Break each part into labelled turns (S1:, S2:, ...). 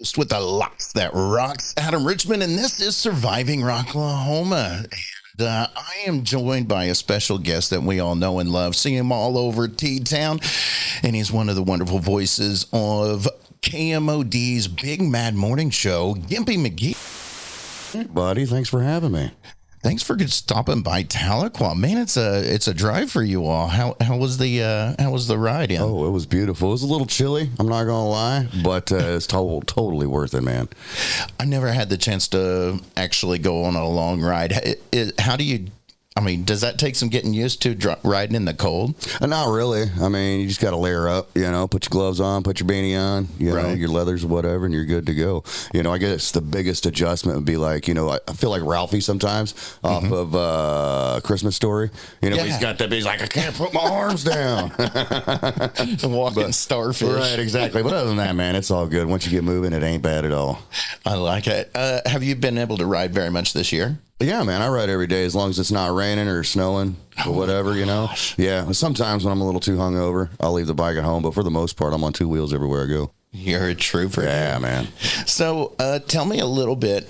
S1: host with the locks that rocks, Adam Richmond, and this is Surviving Rocklahoma. And I am joined by a special guest that we all know and love. See him all over T-Town, and he's one of the wonderful voices of KMOD's Big Mad Morning Show, Gimpy McGee.
S2: Hey, buddy, thanks for having me.
S1: Thanks for stopping by Tahlequah. Man, it's a drive for you all. How was the ride in?
S2: Oh, it was beautiful. It was a little chilly, I'm not gonna lie, but it's totally worth it, man.
S1: I never had the chance to actually go on a long ride. How do you? I mean, does that take some getting used to riding in the cold?
S2: Not really. I mean, you just got to layer up, put your gloves on, put your beanie on,
S1: Right.
S2: your leathers or whatever, and you're good to go. I guess the biggest adjustment would be like, I feel like Ralphie sometimes off of Christmas Story. He's got that, he's like, I can't put my arms down.
S1: The walking starfish.
S2: Right, exactly. But other than that, man, it's all good. Once you get moving, it ain't bad at all.
S1: I like it. Have you been able to ride very much this year?
S2: Yeah, man, I ride every day as long as it's not raining or snowing or whatever, Yeah, sometimes when I'm a little too hungover, I'll leave the bike at home, but for the most part, I'm on two wheels everywhere I go.
S1: You're a trooper.
S2: Yeah, man.
S1: So tell me a little bit.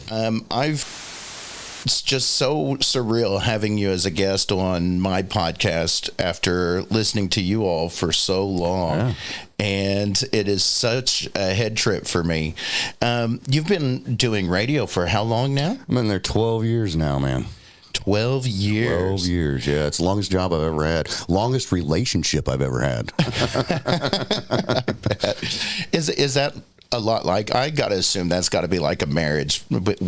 S1: It's just so surreal having you as a guest on my podcast after listening to you all for so long.
S2: Yeah.
S1: And it is such a head trip for me. You've been doing radio for how long now?
S2: I'm in there 12 years now, man.
S1: 12 years.
S2: 12 years, yeah. It's the longest job I've ever had. Longest relationship I've ever had.
S1: I bet. Is that a lot like, I gotta assume that's got to be like a marriage,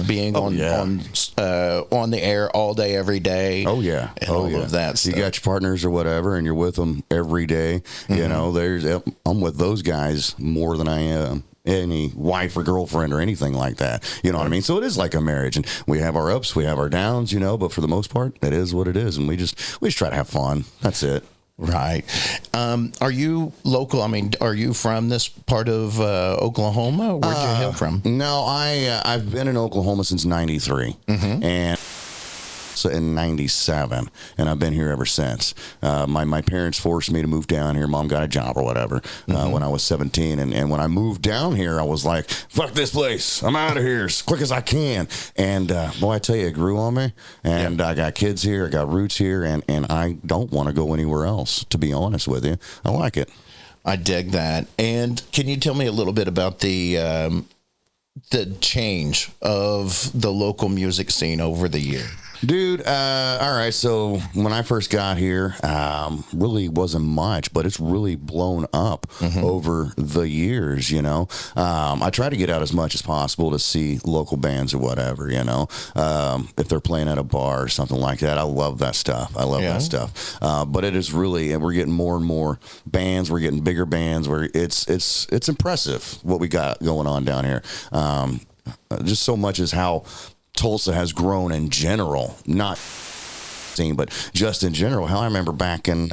S1: being on the air all day every day.
S2: Oh yeah,
S1: and all of that stuff.
S2: You got your partners or whatever, and you're with them every day. I'm with those guys more than I am any wife or girlfriend or anything like that. You know what I mean? So it is like a marriage, and we have our ups, we have our downs, but for the most part, it is what it is, and we just try to have fun. That's it.
S1: Right. Are you local? I mean, are you from this part of Oklahoma? Where'd you hail from?
S2: No, I've been in Oklahoma since '93, and so in '97, and I've been here ever since. My parents forced me to move down here. Mom got a job or whatever when I was 17, and when I moved down here, I was like, "Fuck this place! I'm out of here as quick as I can." And boy, I tell you, it grew on me. And I got kids here, I got roots here, and I don't want to go anywhere else. To be honest with you, I like it.
S1: I dig that. And can you tell me a little bit about the change of the local music scene over the years?
S2: Dude, all right, so when I first got here, really wasn't much, but it's really blown up over the years, I try to get out as much as possible to see local bands or whatever, if they're playing at a bar or something like that. I love that stuff. That stuff. But it is really, and we're getting more and more bands, we're getting bigger bands, where it's impressive what we got going on down here. Just so much as how Tulsa has grown in general, not scene, but just in general. Hell, I remember back in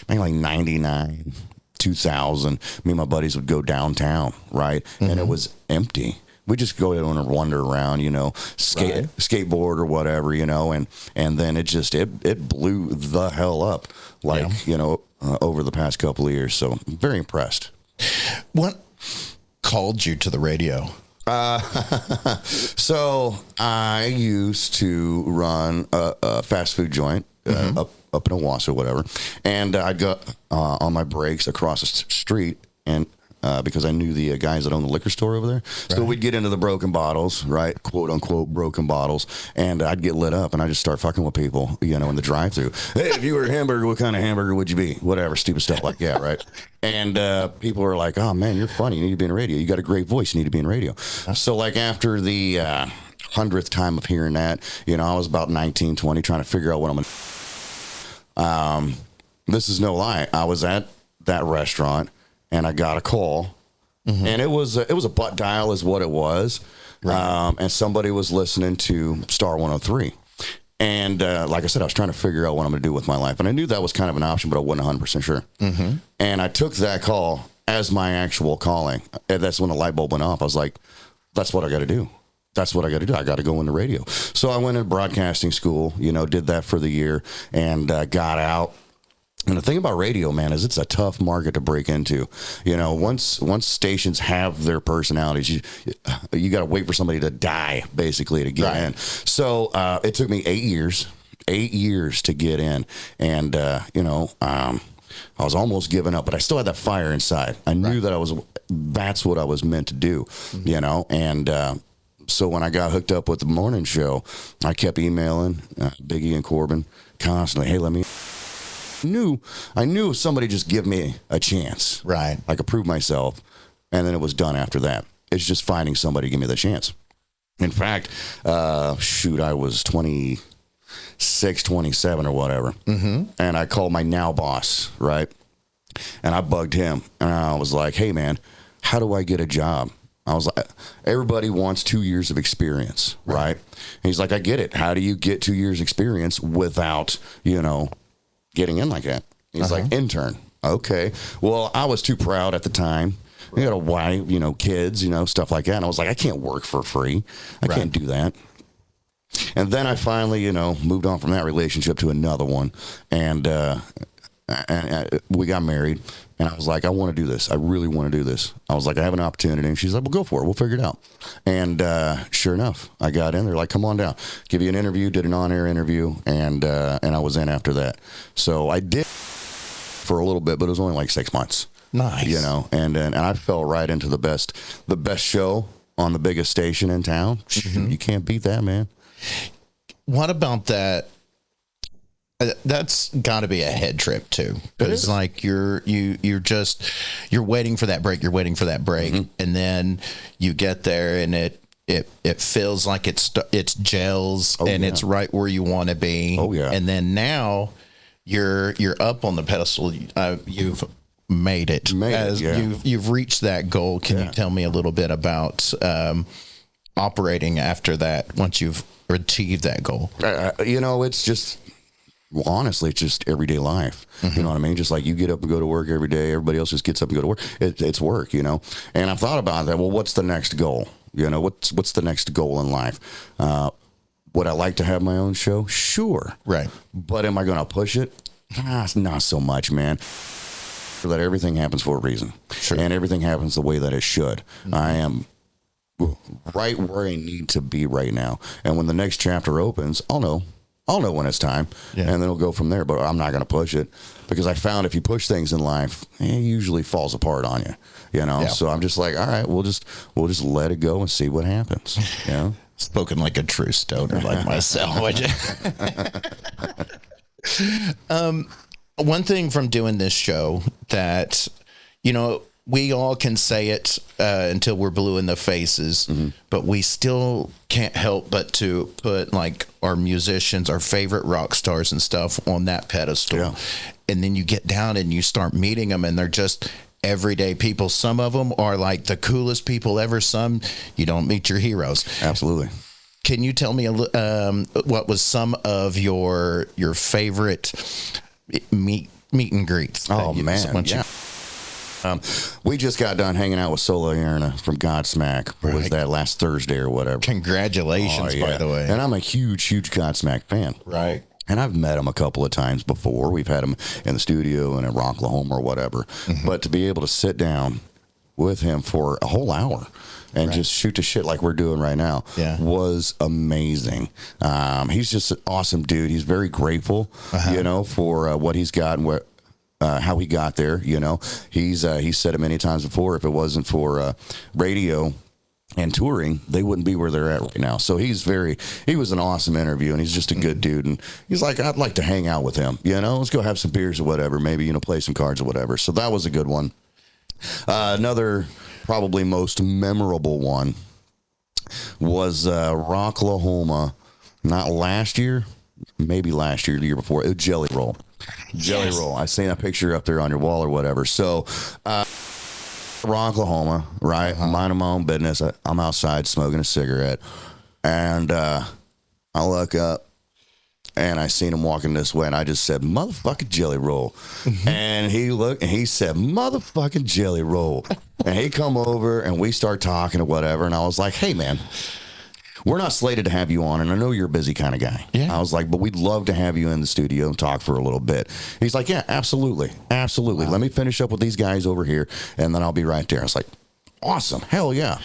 S2: like 99, 2000, me and my buddies would go downtown, right? And it was empty. We just go in and wander around, skateboard or whatever, and then it blew the hell up, over the past couple of years. So I'm very impressed.
S1: What called you to the radio?
S2: So I used to run a fast food joint up in Owasso or whatever, and I'd go on my breaks across the street, and because I knew the guys that owned the liquor store over there, so we'd get into the broken bottles, right, quote unquote broken bottles, and I'd get lit up, and I'd just start fucking with people, in the drive-thru. Hey, if you were a hamburger, what kind of hamburger would you be? Whatever, stupid stuff like that, right? And people are like, "Oh man, you're funny. You need to be in radio. You got a great voice. You need to be in radio." So like after the 100th time of hearing that, I was about 19, 20, trying to figure out what I'm gonna. This is no lie. I was at that restaurant, and I got a call, and it was a butt dial, is what it was, and somebody was listening to Star 103. And like I said, I was trying to figure out what I'm going to do with my life. And I knew that was kind of an option, but I wasn't 100% sure. And I took that call as my actual calling. And that's when the light bulb went off. I was like, that's what I got to do. That's what I got to do. I got to go into radio. So I went into broadcasting school, did that for the year, and got out. And the thing about radio, man, is it's a tough market to break into. You know, once stations have their personalities, you got to wait for somebody to die, basically, to get in. So it took me 8 years to get in. And, I was almost giving up, but I still had that fire inside. I knew that that's what I was meant to do, you know, and so when I got hooked up with the morning show, I kept emailing Biggie and Corbin constantly, hey, I knew if somebody just give me a chance, I could prove myself, and then it was done after that. It's just finding somebody to give me the chance. In fact, I was 26, 27 or whatever, and I called my now boss, right? And I bugged him, and I was like, hey, man, how do I get a job? I was like, everybody wants 2 years of experience, right? And he's like, I get it. How do you get 2 years experience without, getting in like that? He's like, intern. Okay. Well, I was too proud at the time. I got a wife, kids, stuff like that. And I was like, I can't work for free. I can't do that. And then I finally, moved on from that relationship to another one. And we got married. And I was like, I want to do this. I really want to do this. I was like, I have an opportunity. And she's like, well, go for it. We'll figure it out. And sure enough, I got in. They're like, come on down. Give you an interview. Did an on-air interview. And I was in after that. So I did for a little bit, but it was only like 6 months.
S1: Nice.
S2: And I fell right into the best show on the biggest station in town. You can't beat that, man.
S1: What about that? That's got to be a head trip too, because like you're waiting for that break, and then you get there and it feels like it's gels and it's right where you want to be. And then now you're up on the pedestal. You've made it. You've reached that goal. Can you tell me a little bit about operating after that once you've achieved that goal?
S2: It's just. Well, honestly, it's just everyday life. You know what I mean? Just like you get up and go to work every day. Everybody else just gets up and go to work. It's work, And I've thought about that. Well, what's the next goal? What's the next goal in life? Would I like to have my own show? Sure.
S1: Right.
S2: But am I going to push it? Not so much, man. That everything happens for a reason. Sure. And everything happens the way that it should. I am right where I need to be right now. And when the next chapter opens, I'll know when it's time, and then it'll go from there. But I'm not going to push it, because I found if you push things in life, it usually falls apart on you. So I'm just like, all right, we'll just let it go and see what happens.
S1: Spoken like a true stoner like myself. One thing from doing this show that we all can say it until we're blue in the faces, but we still can't help but to put like our musicians, our favorite rock stars and stuff on that pedestal. Yeah. And then you get down and you start meeting them and they're just everyday people. Some of them are like the coolest people ever. Some you don't meet your heroes.
S2: Absolutely.
S1: Can you tell me what was some of your favorite meet and greets?
S2: Oh, man. Yeah. We just got done hanging out with Solo Yerna from Godsmack. Was that last Thursday or whatever?
S1: Congratulations, by the way.
S2: And I'm a huge Godsmack fan.
S1: Right.
S2: And I've met him a couple of times before. We've had him in the studio and at Rocklahoma or whatever. But to be able to sit down with him for a whole hour and just shoot the shit like we're doing right now was amazing. He's just an awesome dude. He's very grateful, for what he's got and how he got there. He's said it many times before. If it wasn't for radio and touring, they wouldn't be where they're at right now. So he was an awesome interview, and he's just a good dude. And he's like, I'd like to hang out with him. Let's go have some beers or whatever. Maybe play some cards or whatever. So that was a good one. Another probably most memorable one was Rocklahoma. Not last year, maybe last year, the year before. It was Jelly Roll. Jelly Roll. I seen a picture up there on your wall or whatever. So, Rocklahoma, right? Minding my own business. I'm outside smoking a cigarette, and I look up, and I seen him walking this way, and I just said, "Motherfucking Jelly Roll," and he looked, and he said, "Motherfucking Jelly Roll," and he come over, and we start talking or whatever, and I was like, "Hey, man." we're not slated to have you on, and I know you're a busy kind of guy.
S1: Yeah.
S2: I was like, but we'd love to have you in the studio and talk for a little bit. He's like, yeah, absolutely. Absolutely. Wow. Let me finish up with these guys over here, and then I'll be right there. I was like, awesome. Hell yeah.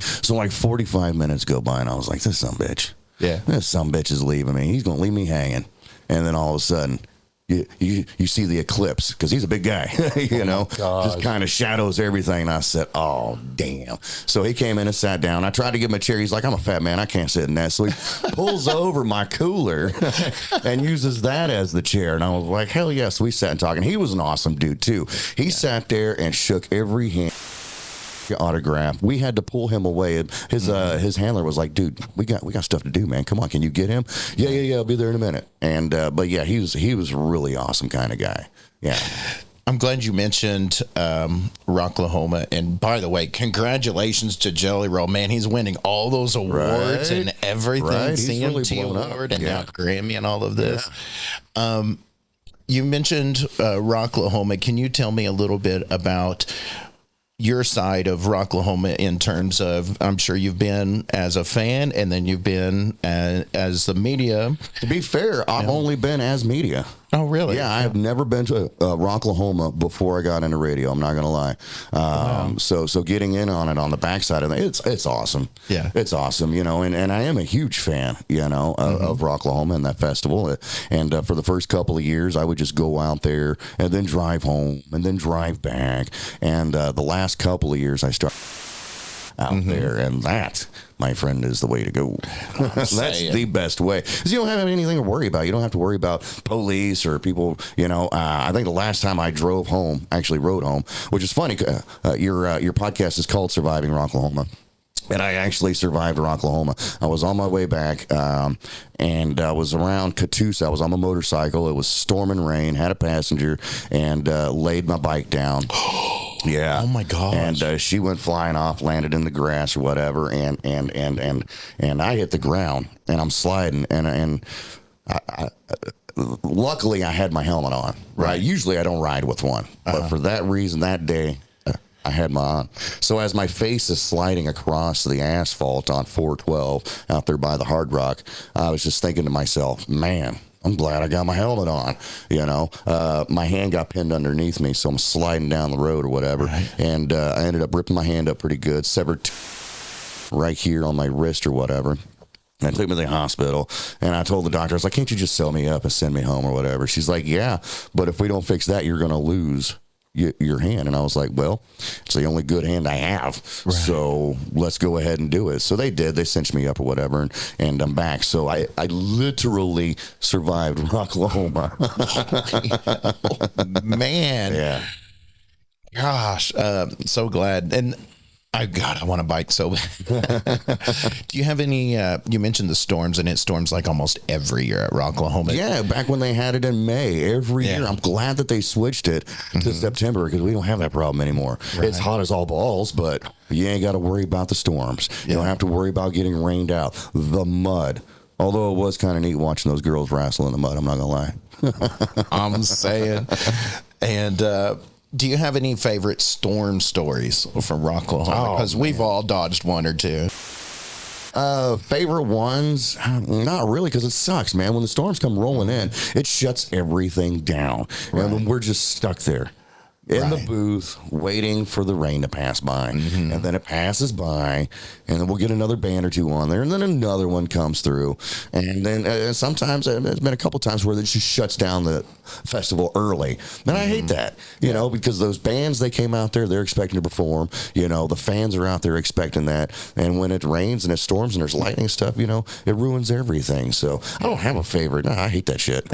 S2: So like 45 minutes go by, and I was like, this son of a bitch.
S1: Yeah.
S2: This son of a bitch is leaving me. He's going to leave me hanging. And then all of a sudden, you see the eclipse, because he's a big guy, just kind of shadows everything. And I said, oh, damn. So he came in and sat down. I tried to give him a chair. He's like, I'm a fat man. I can't sit in that. So he pulls over my cooler and uses that as the chair. And I was like, hell yes. So we sat and talked. And he was an awesome dude, too. He sat there and shook every hand. Autograph. We had to pull him away. His handler was like, dude, we got stuff to do, man. Come on, can you get him? Yeah, I'll be there in a minute. And but yeah, he was a really awesome kind of guy. Yeah.
S1: I'm glad you mentioned Rocklahoma. And by the way, congratulations to Jelly Roll. Man, he's winning all those awards and everything.
S2: Right.
S1: CMT really award and now Grammy and all of this. Yeah. You mentioned Rocklahoma. Can you tell me a little bit about your side of Rocklahoma in terms of, I'm sure you've been as a fan and then you've been as the media.
S2: To be fair, I've only been as media.
S1: Oh, really?
S2: Yeah, I have never been to Rocklahoma before I got into radio. I'm not going to lie. Wow. So getting in on it on the backside of it, it's awesome.
S1: Yeah.
S2: It's awesome, and I am a huge fan, of Rocklahoma and that festival. And for the first couple of years, I would just go out there and then drive home and then drive back. And the last couple of years, I started out there, and that, my friend, is the way to go. That's the best way, because you don't have anything to worry about. You don't have to worry about police or people. I think the last time I rode home, which is funny. Your podcast is called Surviving Rocklahoma. And I actually survived Rocklahoma. I was on my way back, and I was around Catoosa. I was on my motorcycle. It was storm and rain, had a passenger, and laid my bike down. Yeah.
S1: Oh my gosh.
S2: And she went flying off, landed in the grass or whatever, and I hit the ground, and I'm sliding, and I luckily I had my helmet on. Right. Usually I don't ride with one, but for that reason that day, I had my on. So as my face is sliding across the asphalt on 412 out there by the Hard Rock, I was just thinking to myself, man, I'm glad I got my helmet on. My hand got pinned underneath me, so I'm sliding down the road or whatever. Right. And I ended up ripping my hand up pretty good, severed right here on my wrist or whatever. And I took me to the hospital, and I told the doctor, I was like, can't you just sew me up and send me home or whatever? She's like, yeah, but if we don't fix that, you're going to lose your hand. And I was like, well, it's the only good hand I have, so let's go ahead and do it. So they did. They cinched me up or whatever, and I'm back. So I literally survived Rocklahoma.
S1: Man.
S2: Yeah.
S1: Gosh, so glad. And I want a bike so bad. Do you have any, you mentioned the storms, and it storms like almost every year at Rocklahoma.
S2: Yeah, back when they had it in May, every year. I'm glad that they switched it to September, because we don't have that problem anymore. Right. It's hot as all balls, but you ain't got to worry about the storms. You don't have to worry about getting rained out. The mud. Although it was kind of neat watching those girls wrestle in the mud, I'm not going to lie.
S1: I'm saying. And, do you have any favorite storm stories from Rocklahoma? Because we've all dodged one or two.
S2: Favorite ones? Not really, because it sucks, man. When the storms come rolling in, it shuts everything down. Right. And we're just stuck there in the booth waiting for the rain to pass by. And then it passes by, and then we'll get another band or two on there, and then another one comes through. And then sometimes, there's been a couple times where it just shuts down the festival early. And I hate that, because those bands, they came out there, they're expecting to perform. The fans are out there expecting that. And when it rains and it storms and there's lightning and stuff, it ruins everything. So I don't have a favorite. No, I hate that shit.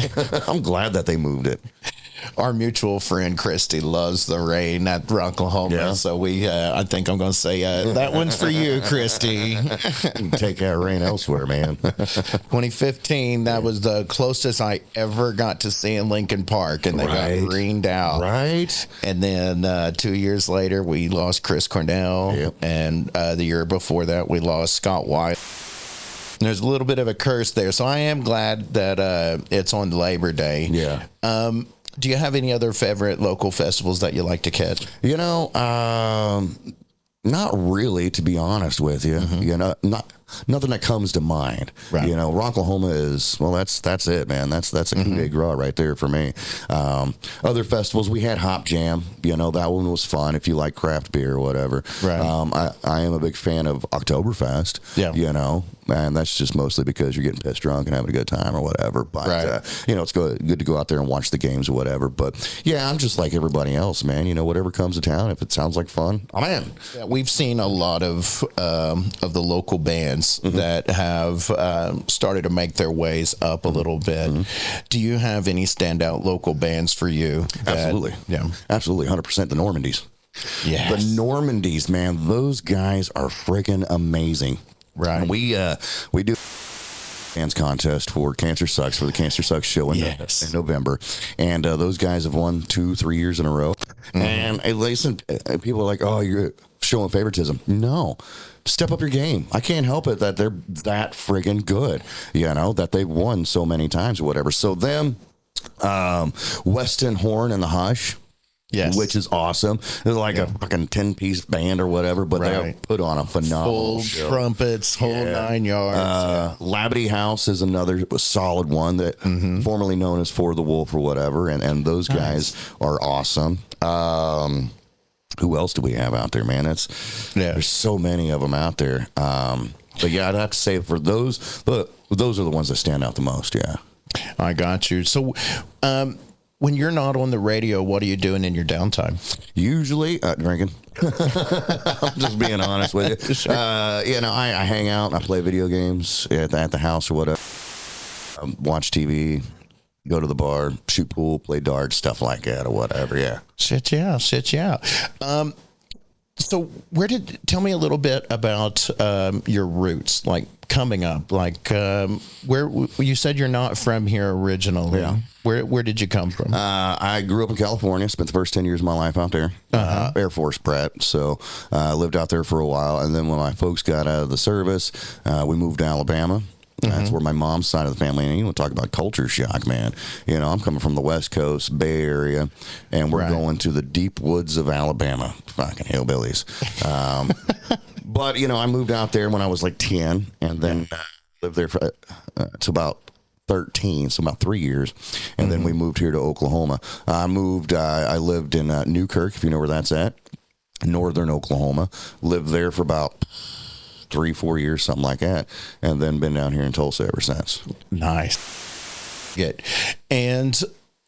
S2: I'm glad that they moved it.
S1: Our mutual friend Christy loves the rain at Rocklahoma, so I think I'm going to say that one's for you, Christy.
S2: You can take that rain elsewhere, man.
S1: 2015, that was the closest I ever got to seeing Lincoln Park, and they got rained out.
S2: Right.
S1: And then 2 years later, we lost Chris Cornell, and the year before that, we lost Scott White. There's a little bit of a curse there, so I am glad that it's on Labor Day.
S2: Yeah.
S1: Do you have any other favorite local festivals that you like to catch?
S2: Not really, to be honest with you. Not nothing that comes to mind.
S1: Right.
S2: You know, Rocklahoma is, well, that's it, man. That's a coup de grace right there for me. Other festivals, we had Hop Jam. You know, that one was fun if you like craft beer or whatever.
S1: Right.
S2: I am a big fan of Oktoberfest.
S1: Yeah.
S2: You know, and that's just mostly because you're getting pissed drunk and having a good time or whatever. But, you know, it's good to go out there and watch the games or whatever. But, yeah, I'm just like everybody else, man. You know, whatever comes to town, if it sounds like fun, I'm in.
S1: Yeah, we've seen a lot of the local bands that have started to make their ways up a little bit. Do you have any standout local bands for you?
S2: Absolutely.
S1: Yeah.
S2: Absolutely. 100% the Normandies.
S1: Yes.
S2: The Normandies, man, those guys are freaking amazing.
S1: Right.
S2: And we do fans contest for Cancer Sucks, for the Cancer Sucks show in November. And those guys have won 2-3 years in a row. And listen, people are like, oh, you're showing favoritism. No. Step up your game. I can't help it that they're that friggin' good, you know, that they've won so many times or whatever. So them, Weston Horn and the Hush.
S1: Yes.
S2: Which is awesome. They're like a fucking 10-piece band or whatever, but they put on a phenomenal
S1: full
S2: show.
S1: Trumpets, whole 9 yards.
S2: Labadee House is another solid one that formerly known as For the Wolf or whatever, and those guys are awesome. Who else do we have out there, man? There's so many of them out there. But yeah, I'd have to say for those are the ones that stand out the most. Yeah,
S1: I got you. So, when you're not on the radio, what are you doing in your downtime?
S2: Usually drinking. I'm just being honest with you. You know, I hang out and I play video games at the house or whatever. Watch TV, go to the bar, shoot pool, play darts, stuff like that or whatever. Yeah.
S1: Shit yeah. So tell me a little bit about your roots, like coming up, like where you said you're not from here originally.
S2: Yeah.
S1: Where did you come from?
S2: I grew up in California, spent the first 10 years of my life out there, Air Force brat. So I lived out there for a while. And then when my folks got out of the service, we moved to Alabama. That's where my mom's side of the family, and you want to talk about culture shock, man. You know, I'm coming from the West Coast, Bay Area, and we're going to the deep woods of Alabama. Fucking hillbillies. But, you know, I moved out there when I was like 10, and then lived there for to about 13, so about 3 years, and then we moved here to Oklahoma. I lived in Newkirk, if you know where that's at, northern Oklahoma. Lived there for about 3-4 years, something like that, and then been down here in Tulsa ever since.
S1: Nice. Good. And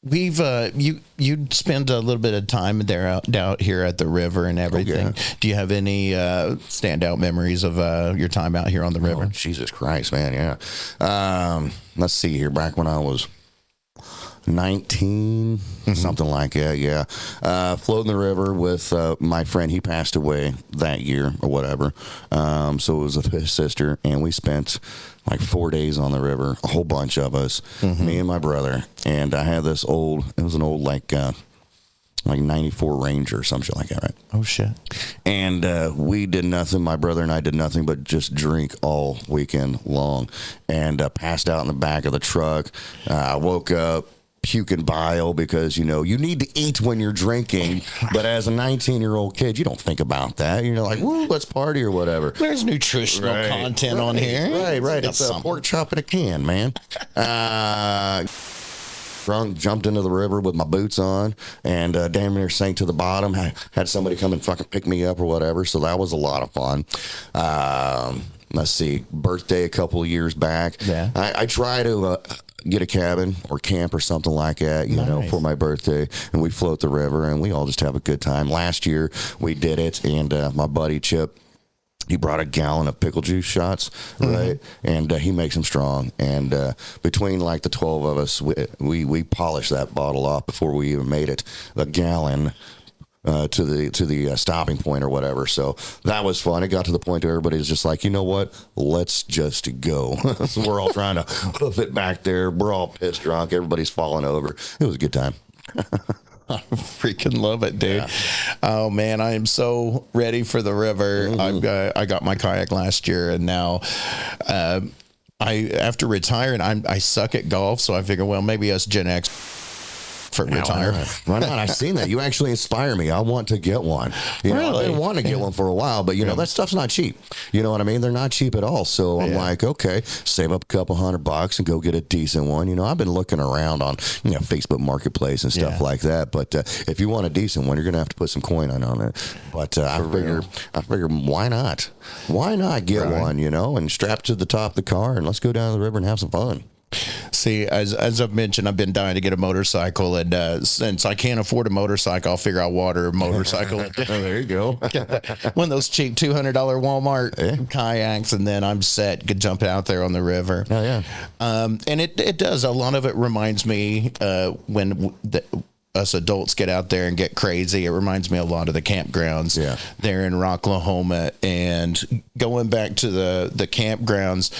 S1: we've you spend a little bit of time there out here at the river and everything. Do you have any standout memories of your time out here on the river?
S2: Oh, Jesus Christ, man, yeah. Let's see here. Back when I was 19, something like that, yeah. Floating the river with my friend. He passed away that year or whatever. So it was with his sister, and we spent like 4 days on the river, a whole bunch of us, me and my brother. And I had this it was an old like 94 Ranger or some shit like that, right?
S1: Oh, shit.
S2: And we did nothing. My brother and I did nothing but just drink all weekend long, and passed out in the back of the truck. I woke up puking bile because, you know, you need to eat when you're drinking, but as a 19-year-old kid, you don't think about that. You're like, woo, let's party or whatever.
S1: There's nutritional content on here.
S2: Right. It's a pork chop in a can, man. Drunk, jumped into the river with my boots on, and damn near sank to the bottom. Had somebody come and fucking pick me up or whatever, so that was a lot of fun. Let's see, birthday a couple of years back. Yeah. I try to get a cabin or camp or something like that, you know, for my birthday, and we float the river, and we all just have a good time. Last year, we did it, and my buddy Chip, he brought a gallon of pickle juice shots, right? And he makes them strong. And between like the 12 of us, we polished that bottle off before we even made it a gallon to the stopping point or whatever. So that was fun. It got to the point where everybody was just like, you know what? Let's just go. So we're all trying to hoof it back there. We're all pissed drunk. Everybody's falling over. It was a good time.
S1: I freaking love it, dude. Yeah. Oh man, I am so ready for the river. I got my kayak last year, and now after retiring, I suck at golf, so I figure, well, maybe us Gen X for retirement.
S2: Why not? I've seen that. You actually inspire me. I want to get one. You know,
S1: Really?
S2: I've been wanting to get one for a while, but you know, that stuff's not cheap. You know what I mean? They're not cheap at all. So I'm like, okay, save up a couple $100 and go get a decent one. You know, I've been looking around on, you know, Facebook Marketplace and stuff like that. But if you want a decent one, you're going to have to put some coin on it. But I figure, why not? Why not get one, you know, and strap to the top of the car and let's go down to the river and have some fun.
S1: See, as I've mentioned, I've been dying to get a motorcycle, and since I can't afford a motorcycle, I'll figure out water a motorcycle.
S2: There you go.
S1: One of those cheap $200 Walmart kayaks, and then I'm set. Could jump out there on the river.
S2: Oh yeah.
S1: And it does. A lot of it reminds me when us adults get out there and get crazy. It reminds me a lot of the campgrounds there in Rocklahoma, and going back to the campgrounds.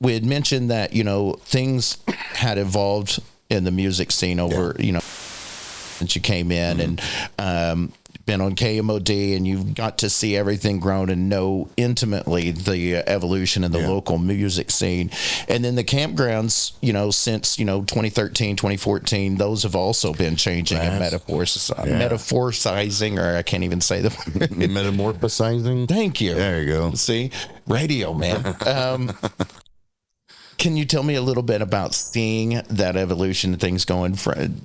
S1: We had mentioned that, you know, things had evolved in the music scene over, you know, since you came in and been on KMOD, and you've got to see everything grown and know intimately the evolution in the local music scene. And then the campgrounds, you know, since, you know, 2013, 2014, those have also been changing and metaphorizing, or I can't even say the word.
S2: Metamorphosizing.
S1: Thank you.
S2: There you go.
S1: See, radio, man. Can you tell me a little bit about seeing that evolution of things going from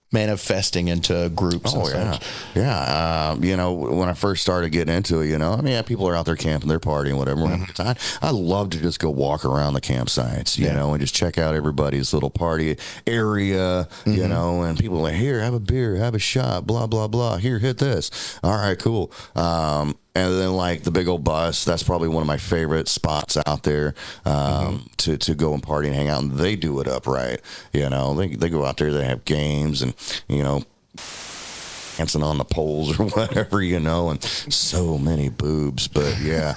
S1: manifesting into groups?
S2: Oh,
S1: such?
S2: You know, when I first started getting into it, you know, I mean, people are out there camping, they're partying, whatever. I love to just go walk around the campsites, you know, and just check out everybody's little party area, you know, and people are like, here, have a beer, have a shot, blah, blah, blah. Here, hit this. All right, cool. And then like the big old bus, that's probably one of my favorite spots out there to go and party and hang out. And they do it up right. You know, they go out there, they have games and, you know, dancing on the poles or whatever, you know, and so many boobs. But yeah,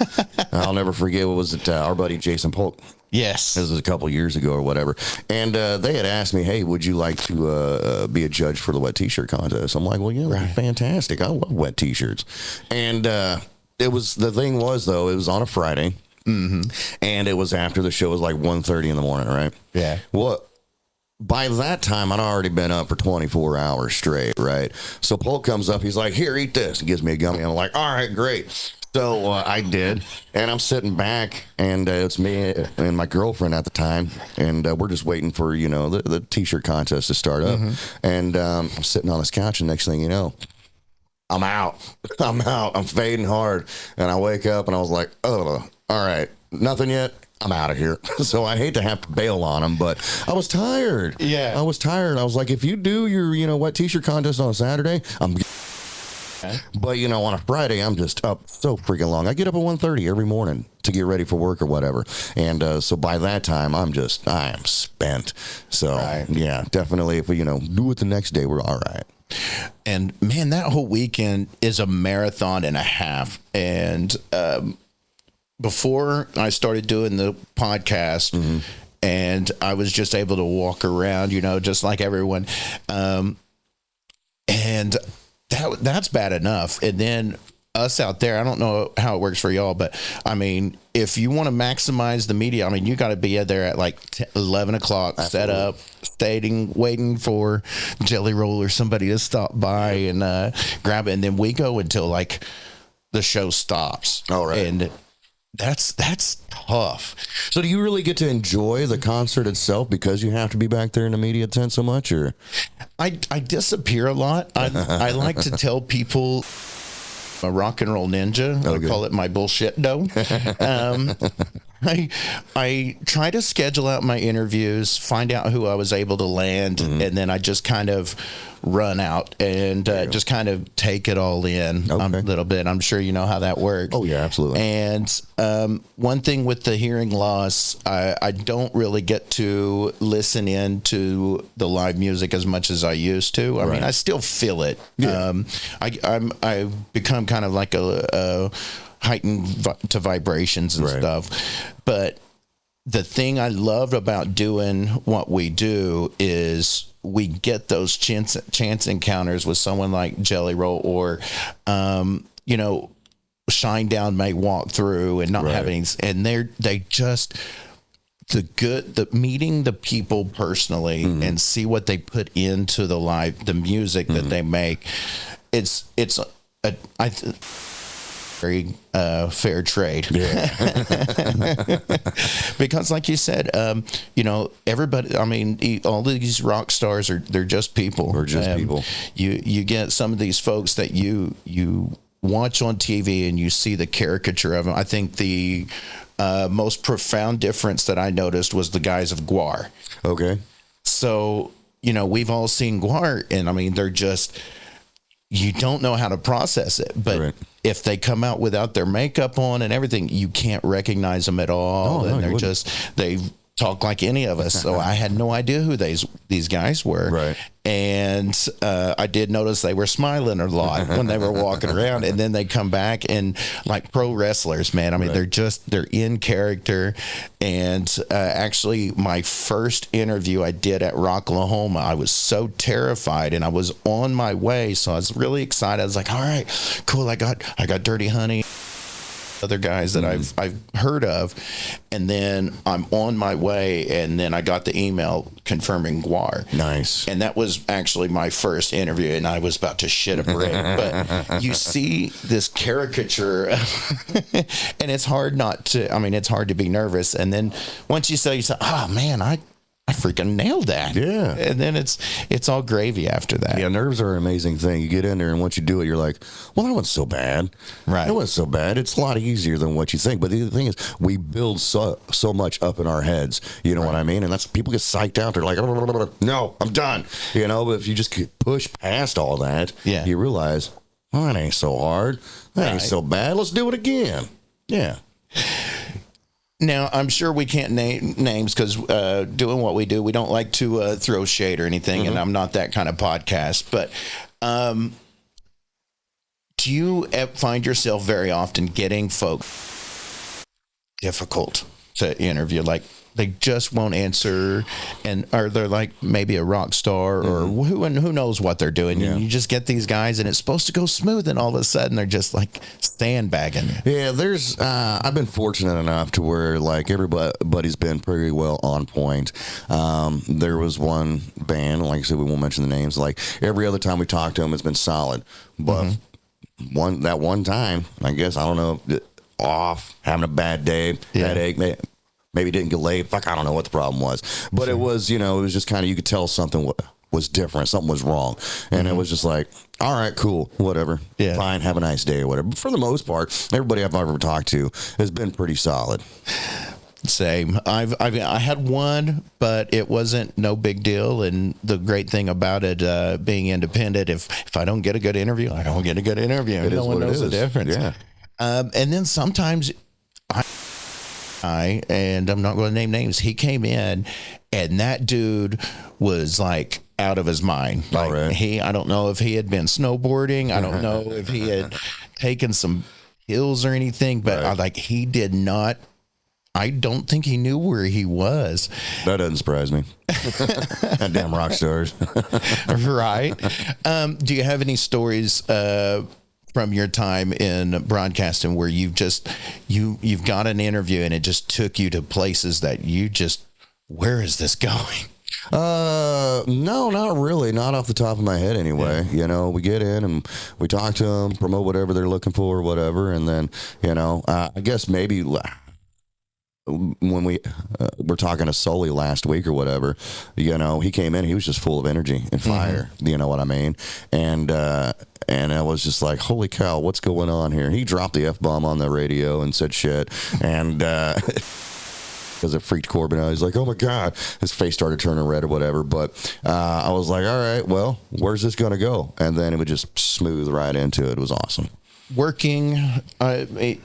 S2: I'll never forget, what was it? Our buddy Jason Polk.
S1: Yes.
S2: This was a couple years ago or whatever. And they had asked me, hey, would you like to be a judge for the wet t-shirt contest? I'm like, well, yeah, that'd be fantastic. I love wet t-shirts. And it was, the thing was, though, it was on a Friday. And it was after the show. It was like 1:30 in the morning, right? Yeah. Well, by that time, I'd already been up for 24 hours straight, right? So Polk comes up. He's like, here, eat this. And gives me a gummy. I'm like, all right, great. So I did, and I'm sitting back, and it's me and my girlfriend at the time, and we're just waiting for, you know, the t-shirt contest to start up, and I'm sitting on this couch, and next thing you know, I'm out, I'm fading hard, and I wake up, and I was like, oh, all right, nothing yet, I'm out of here. So I hate to have to bail on him, but I was tired. Yeah, I was tired. I was like, if you do your, you know, wet t-shirt contest on a Saturday, I'm. But, you know, on a Friday, I'm just up so freaking long. I get up at 1:30 every morning to get ready for work or whatever. And so by that time, I am spent. So, yeah, definitely, if we, you know, do it the next day, we're all right.
S1: And, man, that whole weekend is a marathon and a half. And before I started doing the podcast, and I was just able to walk around, you know, just like everyone. And that's bad enough. And then us out there, I don't know how it works for y'all, but I mean, if you want to maximize the media, I mean, you got to be there at like 11 o'clock, set up, waiting for Jelly Roll or somebody to stop by and grab it. And then we go until like the show stops. All right. And that's tough.
S2: So do you really get to enjoy the concert itself because you have to be back there in the media tent so much, or?
S1: I disappear a lot. I like to tell people I'm a rock and roll ninja. I call it my bullshit dough. I try to schedule out my interviews, find out who I was able to land, and then I just kind of run out and just kind of take it all in a little bit. I'm sure you know how that works.
S2: Oh, yeah, absolutely.
S1: And one thing with the hearing loss, I don't really get to listen in to the live music as much as I used to. I mean, I still feel it. Yeah. I've become kind of like a heightened to vibrations and stuff. But the thing I love about doing what we do is we get those chance encounters with someone like Jelly Roll or, you know, Shinedown may walk through and not have any, and the meeting the people personally and see what they put into the music that they make. It's very fair trade.
S2: Yeah.
S1: Because like you said, everybody, I mean, all these rock stars they're just people.
S2: We're just people.
S1: You get some of these folks that you watch on TV and you see the caricature of them. I think the most profound difference that I noticed was the guys of Guar.
S2: Okay.
S1: So, we've all seen Guar, and I mean, they're just, you don't know how to process it. But
S2: right.
S1: if they come out without their makeup on and everything, you can't recognize them at all. And they talk like any of us. So I had no idea who these guys were.
S2: Right.
S1: And I did notice they were smiling a lot when they were walking around, and then they come back and like pro wrestlers, man. I mean, they're in character. And actually, my first interview I did at Rocklahoma, I was so terrified, and I was on my way, so I was really excited. I was like, all right, cool. I got Dirty Honey, other guys that I've heard of, and then I'm on my way, and then I got the email confirming Guar.
S2: Nice.
S1: And that was actually my first interview, and I was about to shit a brick. But you see this caricature, and it's hard to be nervous. And then once you say, oh man, I freaking nailed that.
S2: Yeah.
S1: And then it's all gravy after that.
S2: Yeah, nerves are an amazing thing. You get in there, and once you do it, you're like, well, that wasn't so bad.
S1: Right.
S2: That wasn't so bad. It's a lot easier than what you think. But the thing is, we build so much up in our heads. You know what I mean? And that's, people get psyched out. They're like, no, I'm done. But if you just push past all that, you realize, well, that ain't so hard. That ain't so bad. Let's do it again. Yeah.
S1: Now, I'm sure we can't name names because doing what we do, we don't like to throw shade or anything, and I'm not that kind of podcast. But do you find yourself very often getting folks difficult to interview? Like, they just won't answer, or they're like maybe a rock star, or who knows what they're doing. Yeah. You just get these guys, and it's supposed to go smooth, and all of a sudden they're just like sandbagging.
S2: Yeah, there's. I've been fortunate enough to where like everybody's been pretty well on point. There was one band, like I said, we won't mention the names. Like every other time we talked to them, it's been solid, but one time, I guess, I don't know, off, having a bad day, headache, maybe didn't get laid. Fuck, I don't know what the problem was. But it was, it was just kind of, you could tell something was different. Something was wrong. And it was just like, all right, cool, whatever. Yeah. Fine, have a nice day or whatever. But for the most part, everybody I've ever talked to has been pretty solid.
S1: Same. I had one, but it wasn't no big deal. And the great thing about it, being independent, if I don't get a good interview, I don't get a good interview. No one knows the difference.
S2: Yeah.
S1: And then sometimes and I'm not going to name names, he came in, and that dude was like out of his mind. Like I don't know if he had been snowboarding. I don't know if he had taken some pills or anything, but he did not. I don't think he knew where he was.
S2: That doesn't surprise me. That damn rock stars.
S1: Right. Do you have any stories from your time in broadcasting where you've got an interview and it just took you to places that you just, where is this going?
S2: No, not really. Not off the top of my head anyway. Yeah. We get in and we talk to them, promote whatever they're looking for or whatever. And then, I guess maybe when we were talking to Sully last week or whatever, he came in, he was just full of energy and fire. You know what I mean? And I was just like, holy cow, what's going on here? He dropped the F-bomb on the radio and said shit. And because it freaked Corbin out. He's like, oh my God. His face started turning red or whatever. But I was like, all right, well, where's this going to go? And then it would just smooth right into it. It was awesome.
S1: Working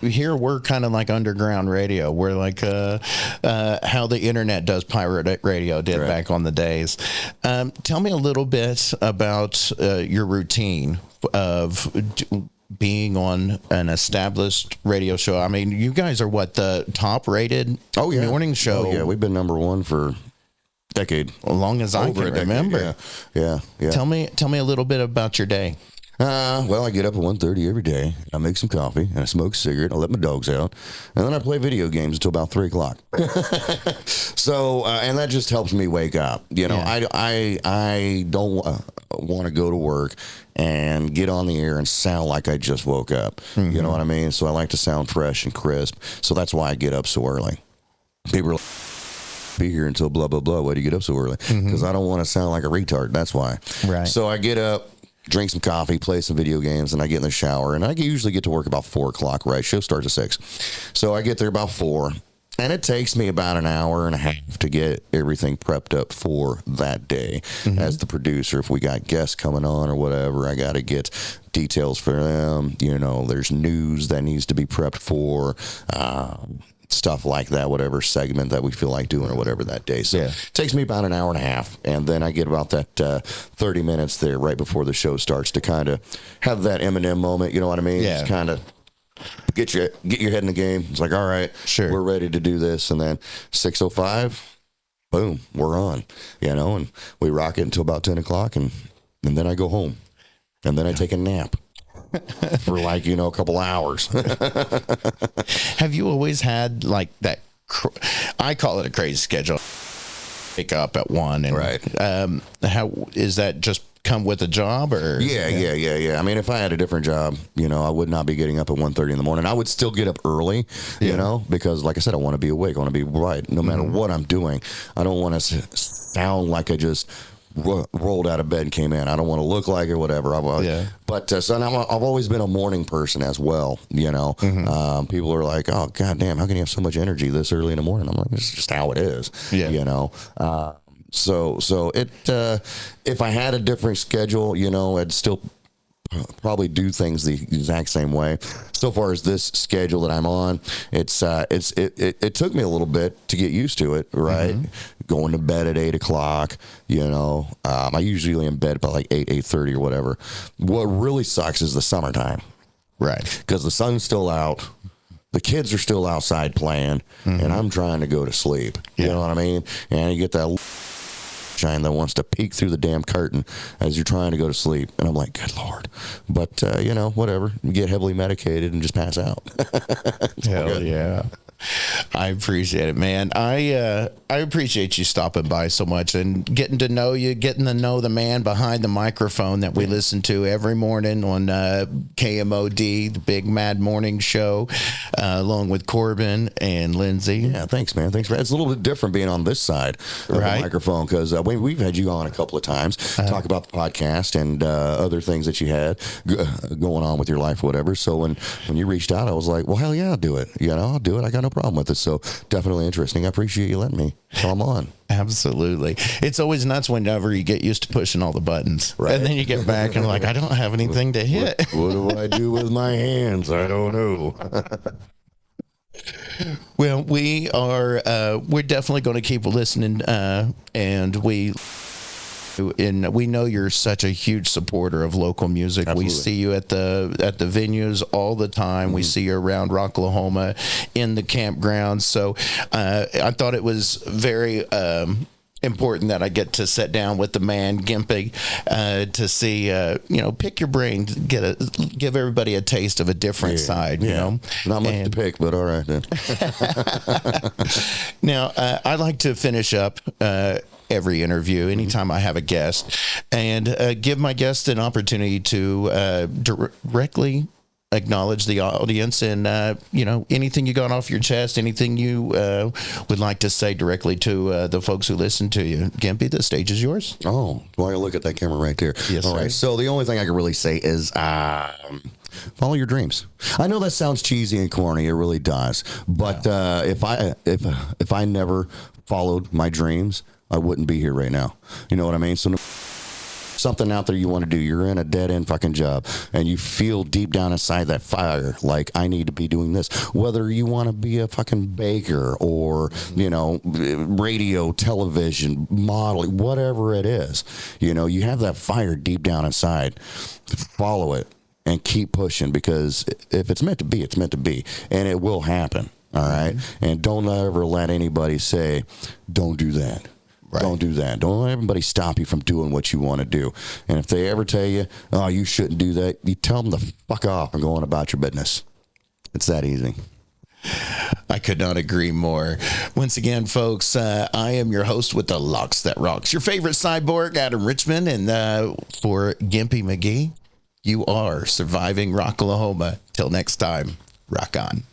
S1: here, we're kind of like underground radio. We're like how the internet does pirate radio did back on the days. Tell me a little bit about your routine of being on an established radio show. I mean, you guys are the top rated morning show.
S2: Oh yeah, we've been number one for decade,
S1: as long as I can remember.
S2: Yeah.
S1: Tell me a little bit about your day.
S2: Well, I get up at 1:30 every day. I make some coffee and I smoke a cigarette. I let my dogs out, and then I play video games until about 3 o'clock. So, and that just helps me wake up. You know,
S1: Yeah.
S2: I don't want to go to work and get on the air and sound like I just woke up. You know what I mean? So I like to sound fresh and crisp. So that's why I get up so early. People are like, be here until blah blah blah. Why do you get up so early? Because I don't want to sound like a retard. That's why.
S1: Right.
S2: So I get up, drink some coffee, play some video games, and I get in the shower. And I usually get to work about 4 o'clock. Right, show starts at 6, so I get there about 4, and it takes me about an hour and a half to get everything prepped up for that day. As the producer, if we got guests coming on or whatever, I got to get details for them. You know, there's news that needs to be prepped for. Stuff like that, whatever segment that we feel like doing or whatever that day. So it takes me about an hour and a half, and then I get about that 30 minutes there right before the show starts to kind of have that Eminem moment. You know what I mean?
S1: Yeah.
S2: Just kind of get your head in the game. It's like, all right,
S1: Sure.
S2: we're ready to do this, and then 6:05, boom, we're on. You know, and we rock it until about 10 o'clock, and then I go home, and then I take a nap. For like, you know, a couple hours.
S1: Have you always had like that? I call it a crazy schedule. Wake up at 1, and
S2: Right.
S1: How is that? Just come with a job, or
S2: Yeah. I mean, if I had a different job, you know, I would not be getting up at 1:30 in the morning. I would still get up early, you know, because like I said, I want to be awake. I want to be right no matter what I'm doing. I don't want to sound like I just rolled out of bed and came in. I don't want to look like it, whatever. But so now I've always been a morning person as well. You know, people are like, "Oh, goddamn, how can you have so much energy this early in the morning?" I'm like, "It's just how it is."
S1: Yeah.
S2: You know. So it if I had a different schedule, you know, I'd still probably do things the exact same way. So far as this schedule that I'm on, it took me a little bit to get used to it, right? Going to bed at 8 o'clock, you know, I usually in bed by like 8:30 or whatever. What really sucks is the summertime,
S1: right?
S2: Because the sun's still out. The kids are still outside playing, and I'm trying to go to sleep. You know what I mean? And you get that shine that wants to peek through the damn curtain as you're trying to go to sleep. And I'm like, good Lord. But, you know, whatever. You get heavily medicated and just pass out.
S1: Hell yeah. I appreciate it, man. I appreciate you stopping by so much and getting to know you, getting to know the man behind the microphone that we listen to every morning on KMOD, the Big Mad Morning Show, along with Corbin and Lindsay.
S2: Yeah, thanks, man. Thanks, man. It's a little bit different being on this side of the microphone because we've had you on a couple of times, talk about the podcast and other things that you had going on with your life, whatever. So when you reached out, I was like, well, hell yeah, I'll do it. You know, I'll do it. I got no problem with it. So definitely interesting. I appreciate you letting me come on.
S1: Absolutely. It's always nuts whenever you get used to pushing all the buttons. Right. And then you get back and like, I don't have anything to hit.
S2: What do I do with my hands? I don't know.
S1: Well, we're definitely going to keep listening, and we know you're such a huge supporter of local music. Absolutely. We see you at the venues all the time. We see you around Rocklahoma in the campgrounds. So I thought it was very important that I get to sit down with the man Gimpy to see, pick your brain, give everybody a taste of a different side. You know,
S2: not much to pick, but all right then.
S1: Now, I like to finish up every interview anytime I have a guest and give my guest an opportunity to directly acknowledge the audience and anything you got off your chest, anything you would like to say directly to the folks who listen to you. Gimpy, the stage is yours.
S2: Oh, well, I look at that camera right there.
S1: Yes,
S2: all right. So the only thing I can really say is follow your dreams. I know that sounds cheesy and corny. It really does. But if I never followed my dreams, I wouldn't be here right now. You know what I mean? So something out there you want to do, you're in a dead end fucking job and you feel deep down inside that fire like I need to be doing this, whether you want to be a fucking baker or radio, television, modeling, whatever it is, you have that fire deep down inside. Follow it and keep pushing, because if it's meant to be, it's meant to be, and it will happen. All right. And don't ever let anybody say don't do that.
S1: Right.
S2: Don't do that. Don't let everybody stop you from doing what you want to do. And if they ever tell you, oh, you shouldn't do that, you tell them to fuck off and go on about your business. It's that easy.
S1: I could not agree more. Once again, folks, I am your host with the Locks That Rocks, your favorite cyborg, Adam Richmond. And for Gimpy McGee, you are surviving Rocklahoma. Till next time, rock on.